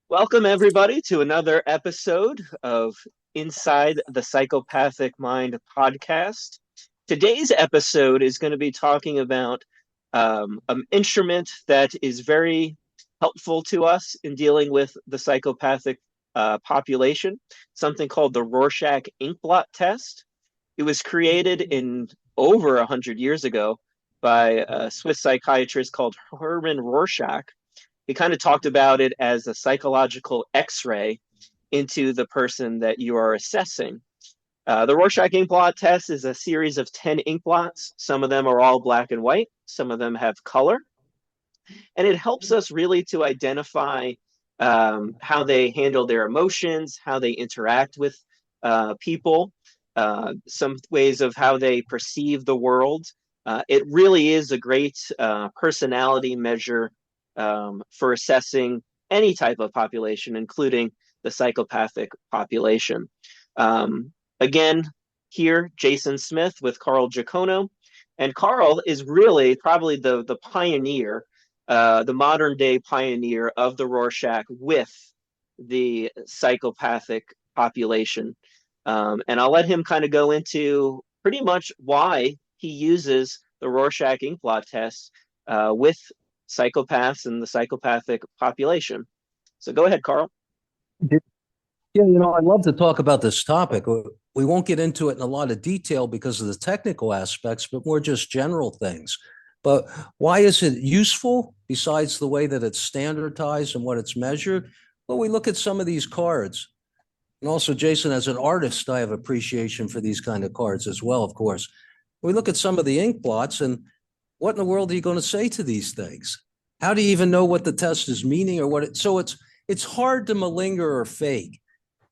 Welcome, everybody, to another episode of Inside the Psychopathic Mind podcast. Today's episode is going to be talking about an instrument that is very helpful to us in dealing with the psychopathic population, something called the Rorschach Inkblot test. It was created in over 100 years ago by a Swiss psychiatrist called Hermann Rorschach. He kind of talked about it as a psychological x-ray into the person that you are assessing. The Rorschach Inkblot test is a series of 10 inkblots. Some of them are all black and white. Some of them have color. And it helps us really to identify how they handle their emotions, how they interact with people, some ways of how they perceive the world. It really is a great personality measure for assessing any type of population, including the psychopathic population. Again, here, Jason Smith with Carl Giacono. And Carl is really probably the pioneer, the modern day pioneer of the Rorschach with the psychopathic population. And I'll let him kind of go into pretty much why he uses the Rorschach Inkblot test with psychopaths and the psychopathic population. So go ahead, Carl. Yeah, I'd love to talk about this topic. We won't get into it in a lot of detail because of the technical aspects, but more just general things. But why is it useful besides the way that it's standardized and what it's measured? Well, we look at some of these cards. And also, Jason, as an artist, I have appreciation for these kind of cards as well, of course. We look at some of the ink blots, and what in the world are you going to say to these things? How do you even know what the test is meaning or what it? So it's hard to malinger or fake.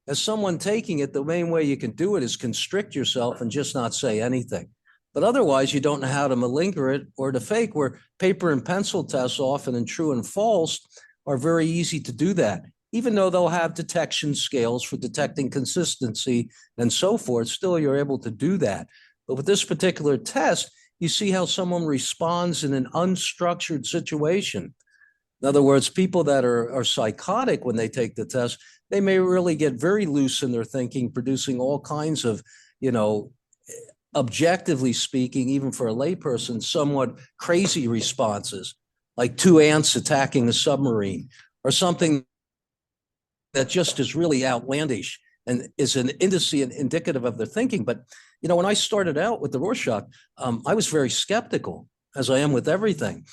As someone taking it, the main way you can do it is constrict yourself and just not say anything. But otherwise, you don't know how to malinger it or to fake, where paper and pencil tests often in true and false are very easy to do that. Even though they'll have detection scales for detecting consistency and so forth, still you're able to do that. But with this particular test, you see how someone responds in an unstructured situation. In other words, people that are psychotic when they take the test, they may really get very loose in their thinking, producing all kinds of, objectively speaking, even for a layperson, somewhat crazy responses, like two ants attacking a submarine, or something that just is really outlandish and is an indicative of their thinking. But, when I started out with the Rorschach, I was very skeptical, as I am with everything.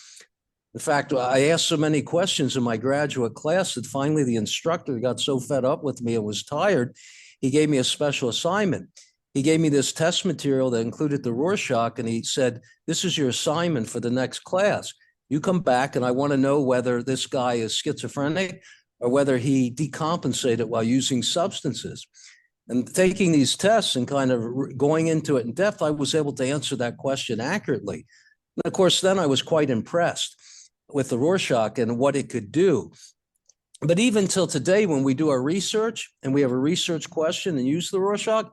In fact, I asked so many questions in my graduate class that finally the instructor got so fed up with me and was tired, he gave me a special assignment. He gave me this test material that included the Rorschach, and he said, this is your assignment for the next class. You come back, and I want to know whether this guy is schizophrenic or whether he decompensated while using substances. And taking these tests and kind of going into it in depth, I was able to answer that question accurately. And of course, then I was quite impressed with the Rorschach and what it could do. But even till today, when we do our research and we have a research question and use the Rorschach,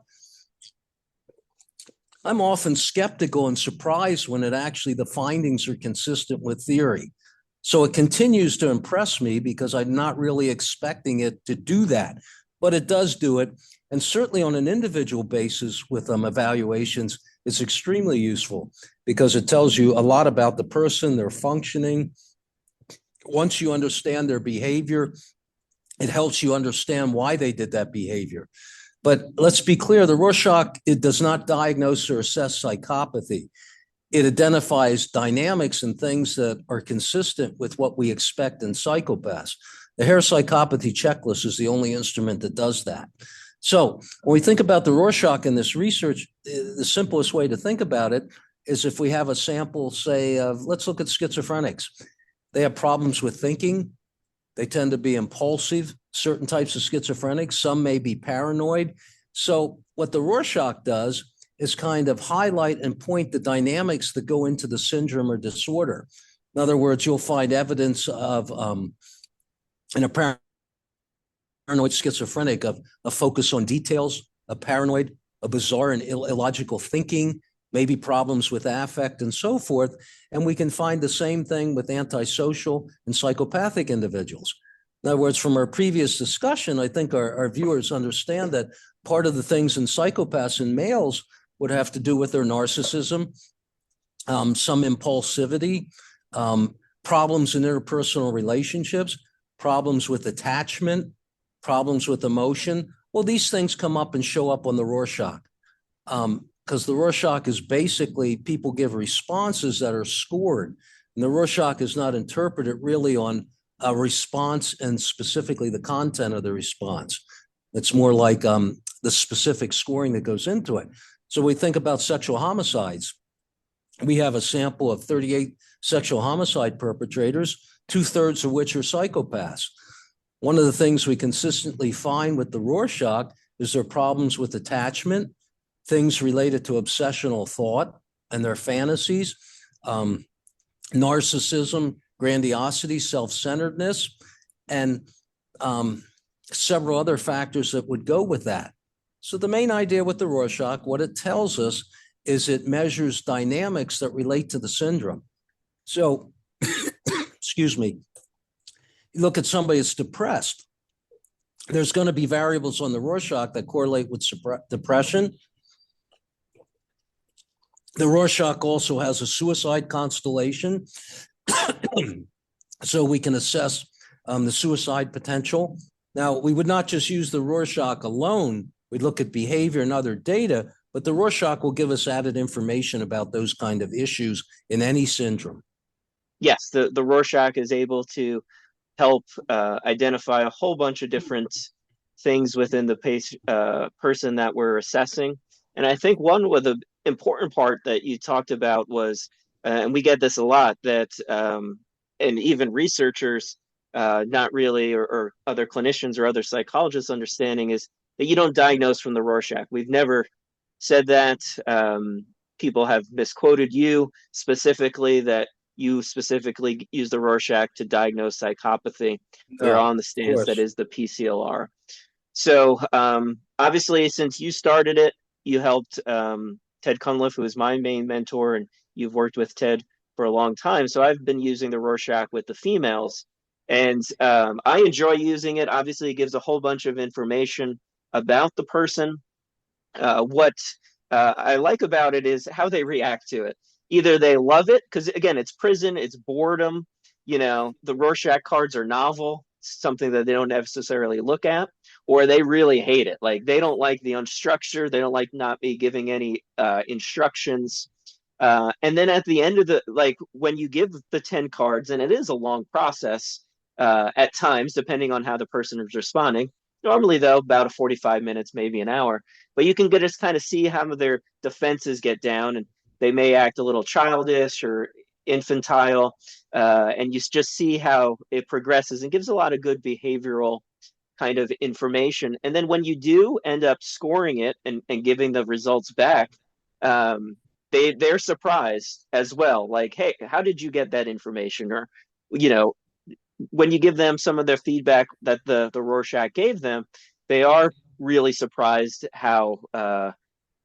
I'm often skeptical and surprised when the findings are consistent with theory. So it continues to impress me because I'm not really expecting it to do that, but it does do it. And certainly on an individual basis with evaluations, it's extremely useful because it tells you a lot about the person, their functioning. Once you understand their behavior, it helps you understand why they did that behavior. But let's be clear, the Rorschach, it does not diagnose or assess psychopathy. It identifies dynamics and things that are consistent with what we expect in psychopaths. The Hare psychopathy checklist is the only instrument that does that. So when we think about the Rorschach in this research, the simplest way to think about it is if we have a sample, say, of, let's look at schizophrenics. They have problems with thinking. They tend to be impulsive, certain types of schizophrenics. Some may be paranoid. So what the Rorschach does is kind of highlight and point the dynamics that go into the syndrome or disorder. In other words, you'll find evidence of in a paranoid schizophrenic of a focus on details, a paranoid, a bizarre and illogical thinking, maybe problems with affect and so forth. And we can find the same thing with antisocial and psychopathic individuals. In other words, from our previous discussion, I think our viewers understand that part of the things in psychopaths in males would have to do with their narcissism, some impulsivity, problems in interpersonal relationships, problems with attachment, problems with emotion. Well, these things come up and show up on the Rorschach, because the Rorschach is basically people give responses that are scored. And the Rorschach is not interpreted really on a response and specifically the content of the response. It's more like the specific scoring that goes into it. So we think about sexual homicides. We have a sample of 38 sexual homicide perpetrators, 2/3 of which are psychopaths. One of the things we consistently find with the Rorschach is there are problems with attachment, things related to obsessional thought and their fantasies, narcissism, grandiosity, self-centeredness, and several other factors that would go with that. So the main idea with the Rorschach, what it tells us is it measures dynamics that relate to the syndrome. So, excuse me, you look at somebody that's depressed, there's going to be variables on the Rorschach that correlate with depression. The Rorschach also has a suicide constellation, so we can assess the suicide potential. Now, we would not just use the Rorschach alone. We'd look at behavior and other data, but the Rorschach will give us added information about those kind of issues in any syndrome. Yes, the Rorschach is able to help identify a whole bunch of different things within the person that we're assessing. And I think one of the important part that you talked about was, and we get this a lot, that and even researchers, not really, or other clinicians or other psychologists understanding is that you don't diagnose from the Rorschach. We've never said that. People have misquoted you specifically, that you specifically use the Rorschach to diagnose psychopathy. We're on the stance that is the PCLR. So obviously, since you started it, you helped Ted Cunliffe, who is my main mentor, and you've worked with Ted for a long time. So I've been using the Rorschach with the females, and I enjoy using it. Obviously, it gives a whole bunch of information about the person. What I like about it is how they react to it. Either they love it, because again, it's prison, it's boredom. You know, the Rorschach cards are novel, something that they don't necessarily look at, or they really hate it. Like they don't like the unstructured, they don't like not be giving any instructions. And then at the end of when you give the 10 cards, and it is a long process at times, depending on how the person is responding. Normally, though, about 45 minutes, maybe an hour. But you can just kind of see how their defenses get down, and they may act a little childish or infantile, and you just see how it progresses and gives a lot of good behavioral kind of information. And then when you do end up scoring it and giving the results back, they're surprised as well. Like, hey, how did you get that information? Or, you know, when you give them some of their feedback that the Rorschach gave them, they are really surprised how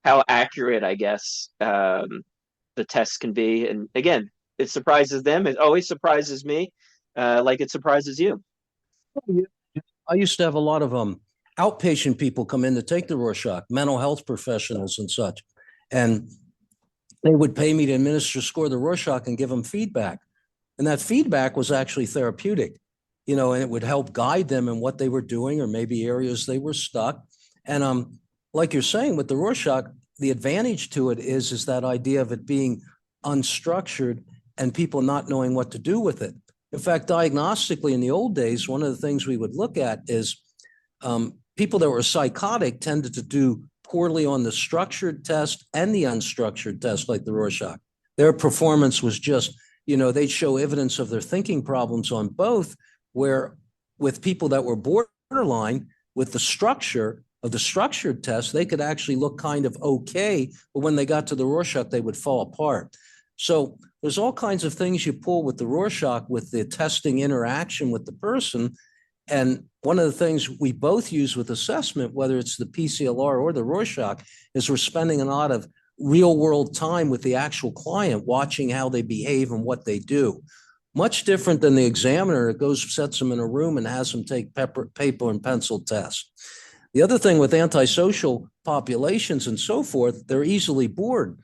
accurate, I guess, the tests can be. And again, it surprises them. It always surprises me, like it surprises you. I used to have a lot of outpatient people come in to take the Rorschach, mental health professionals and such, and they would pay me to score the Rorschach and give them feedback. And that feedback was actually therapeutic, you know, and it would help guide them in what they were doing or maybe areas they were stuck. And like you're saying, with the Rorschach, the advantage to it is that idea of it being unstructured and people not knowing what to do with it. In fact, diagnostically in the old days, one of the things we would look at is people that were psychotic tended to do poorly on the structured test and the unstructured test, like the Rorschach. Their performance was just, you know, they'd show evidence of their thinking problems on both, where with people that were borderline, with the structure of the structured test, they could actually look kind of okay, but when they got to the Rorschach, they would fall apart. So there's all kinds of things you pull with the Rorschach with the testing interaction with the person. And one of the things we both use with assessment, whether it's the PCLR or the Rorschach, is we're spending a lot of real world time with the actual client, watching how they behave and what they do. Much different than the examiner that goes, sets them in a room and has them take paper and pencil tests. The other thing with antisocial populations and so forth, they're easily bored.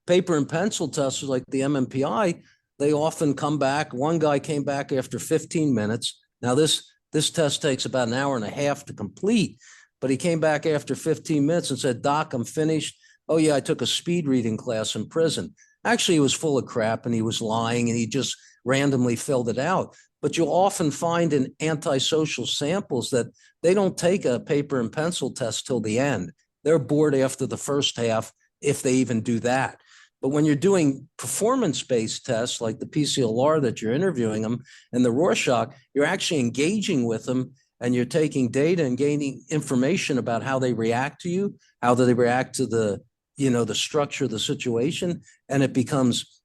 Paper and pencil testers like the MMPI, they often come back. One guy came back after 15 minutes. Now this test takes about an hour and a half to complete, but he came back after 15 minutes and said, "Doc, I'm finished. Oh yeah, I took a speed reading class in prison." Actually, he was full of crap and he was lying and he just randomly filled it out. But you'll often find in antisocial samples that they don't take a paper and pencil test till the end. They're bored after the first half, if they even do that. But when you're doing performance-based tests like the PCLR that you're interviewing them and the Rorschach, you're actually engaging with them and you're taking data and gaining information about how they react to you, how do they react to the, the structure of the situation, and it becomes,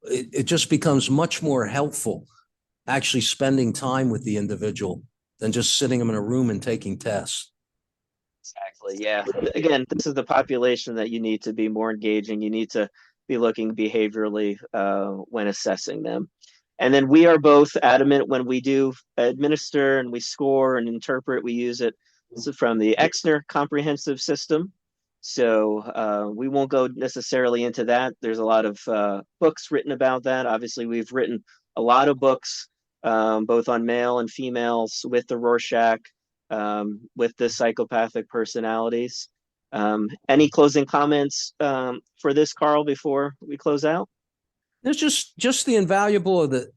it just becomes much more helpful actually spending time with the individual than just sitting them in a room and taking tests. Exactly. Yeah. Again, this is the population that you need to be more engaging. You need to be looking behaviorally when assessing them. And then we are both adamant when we do administer and we score and interpret, we use it. This is from the Exner comprehensive system. So we won't go necessarily into that. There's a lot of books written about that. Obviously, we've written a lot of books, both on male and females with the Rorschach, with the psychopathic personalities. Any closing comments for this, Carl, before we close out? There's just the invaluable of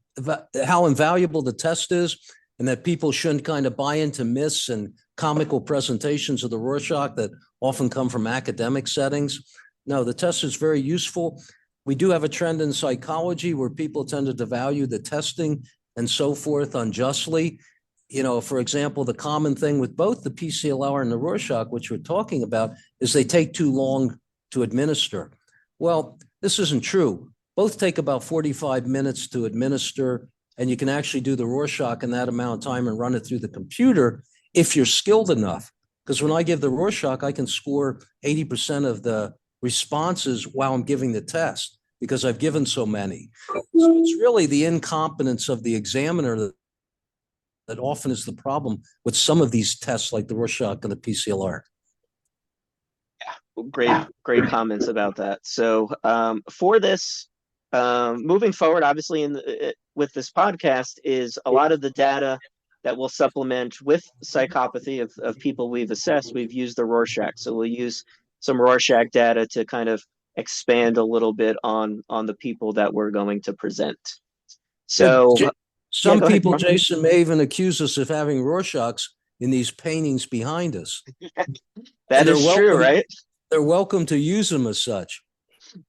how invaluable the test is, and that people shouldn't kind of buy into myths and comical presentations of the Rorschach that often come from academic settings. No, the test is very useful. We do have a trend in psychology where people tend to devalue the testing and so forth unjustly. For example, the common thing with both the PCLR and the Rorschach, which we're talking about, is they take too long to administer. Well, this isn't true. Both take about 45 minutes to administer, and you can actually do the Rorschach in that amount of time and run it through the computer if you're skilled enough. Because when I give the Rorschach, I can score 80% of the responses while I'm giving the test because I've given so many. So it's really the incompetence of the examiner that often is the problem with some of these tests like the Rorschach and the PCLR. Yeah, great comments about that. So for this, moving forward, obviously with this podcast is a lot of the data that will supplement with psychopathy of people we've assessed. We've used the Rorschach. So we'll use some Rorschach data to kind of expand a little bit on the people that we're going to present. So some people, Jason, may even accuse us of having Rorschachs in these paintings behind us. That is true, right? They're welcome to use them as such.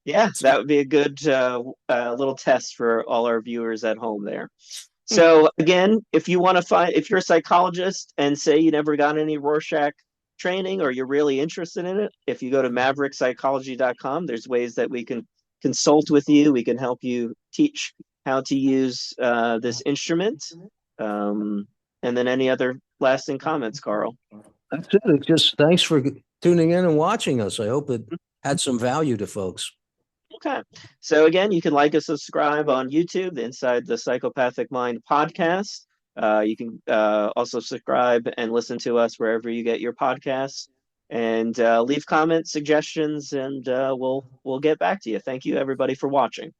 Yeah, that would be a good little test for all our viewers at home there. So again, if you're a psychologist and say you never got any Rorschach training or you're really interested in it, if you go to maverickpsychology.com, there's ways that we can consult with you. We can help you teach how to use this instrument. And then any other lasting comments, Carl? That's it. Just thanks for tuning in and watching us. I hope it had some value to folks. Okay. So again, you can like and subscribe on YouTube, Inside the Psychopathic Mind podcast. You can also subscribe and listen to us wherever you get your podcasts, and leave comments, suggestions, and we'll get back to you. Thank you, everybody, for watching.